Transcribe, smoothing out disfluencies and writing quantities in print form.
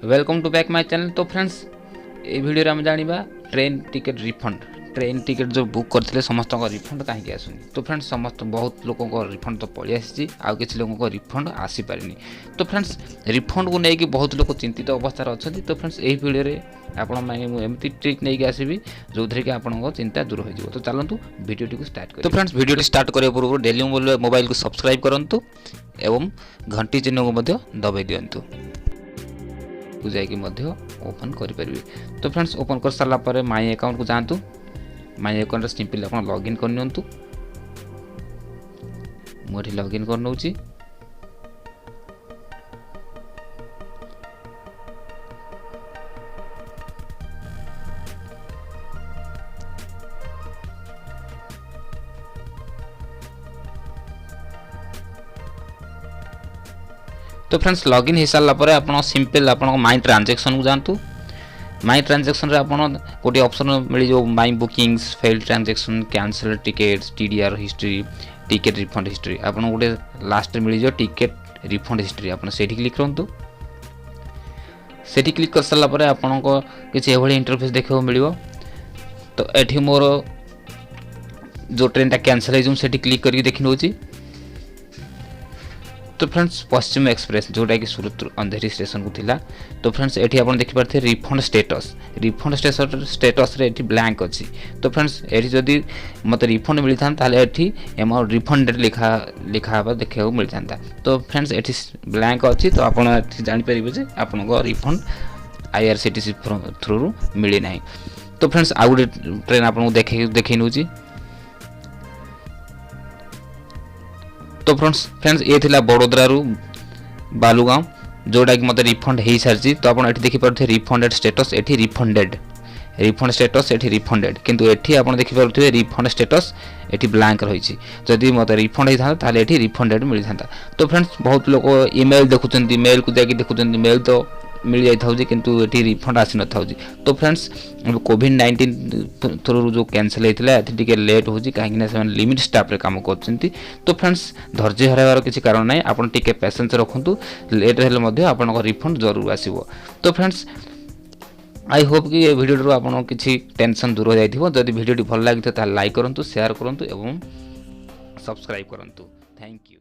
Welcome to back my channel. तो friends ये video आम जाना train ticket refund train ticket जो बुक करते समस्त रिफंड कहीं आसुनी। तो फ्रेंड्स समस्त बहुत लोगों रिफंड तो पलि आसी आउ किसी लोगों रिफंड आसी पारिनी। तो फ्रेंड्स रिफंड को लेकिन बहुत लोग चिंतित अवस्था अच्छा। तो फ्रेंड्स यही वीडियो आपमती ट्रिक नहीं आसबि जो थी कि आपको चिंता दूर हो। तो चलतु वीडियो स्टार्ट कर। तो फ्रेंड्स वीडियो स्टार्ट करने पूर्व डेली मोबाइल को सब्सक्राइब करूँ एवं घंटी चिन्ह को दबाई दिंतु जाकि ओपन करेंगे। तो फ्रेंड्स ओपन कर सारा पर माई अकाउंट को जातु। माई अकाउंट सिंपली आप लॉगिन करनी मुझे लॉगिन कर नौ। तो फ्रेंड्स लॉगिन हो सारा पर आप सिंपल आप माई ट्रांजेक्शन को जातु। माई ट्रांजेक्शन रे आपन गोटे ऑप्शन मिल जो my bookings failed transaction cancel tickets TDR history ticket refund history आप गोटे लास्ट मिल जाए टिकेट रिफंड हिस्ट्री आप क्लिक करूँ। से क्लिक कर सारा पर आपन को किसी एभली इंटरफेस देखा मिल। तो ये मोर जो ट्रेन कैंसल हो क्लिक करके देखी नौ। तो फ्रेंड्स पश्चिम एक्सप्रेस जोटा कि सूरत अंधेरी स्टेशन को थिला। तो फ्रेंड्स ये आप देखिपे रिफंड स्टेटस रे एठी ब्लैंक अच्छी। तो फ्रेंड्स ये जदि मत रिफंड मिल था अमाउंट रिफंडेड लिखा देखा मिल था। तो फ्रेंड्स ये ब्लैंक अच्छी। तो आप जापर आपको रिफंड आईआरसीटीसी थ्रू मिली ना। तो फ्रेंड्स आउ गोटे ट्रेन आपको देखे नौ। तो फ्रेंड्स ये थिला बड़ोदरा रु बालुगांव जोटा कि मतलब रिफंड हो सारी। तो आप देखिपे रिफंडेड स्टेटस ये रिफंडेड रिफंड स्टेटस ये रिफंडेड किंतु ये आप देखिपे रिफंड स्टेटस ये ब्लैंक रही। जदि मतलब रिफंड होता है ये रिफंडेड मिल था। तो फ्रेंड्स बहुत लोग ईमेल देखुं मेल को जाकि देखुं मेल तो मिल जाए किंतु ये रिफंड आसी न था। तो फ्रेंड्स कोविड-19 थ्रू जो कैंसल होता है लेट हो कहीं लिमिट स्टाफ काम कर। तो फ्रेंड्स धैर्य हराइबार किसी कारण ना आप पेशेंस रखुँ लेट हेल्ले आप रिफंड जरूर आसो। तो फ्रेंड्स आई होप कि ये वीडियो आपको किसी टेंशन दूर हो जाए। जदि वीडियो भल लगी तो लाइक करूँ शेयर करूँ और सब्सक्राइब करूँ। Thank you.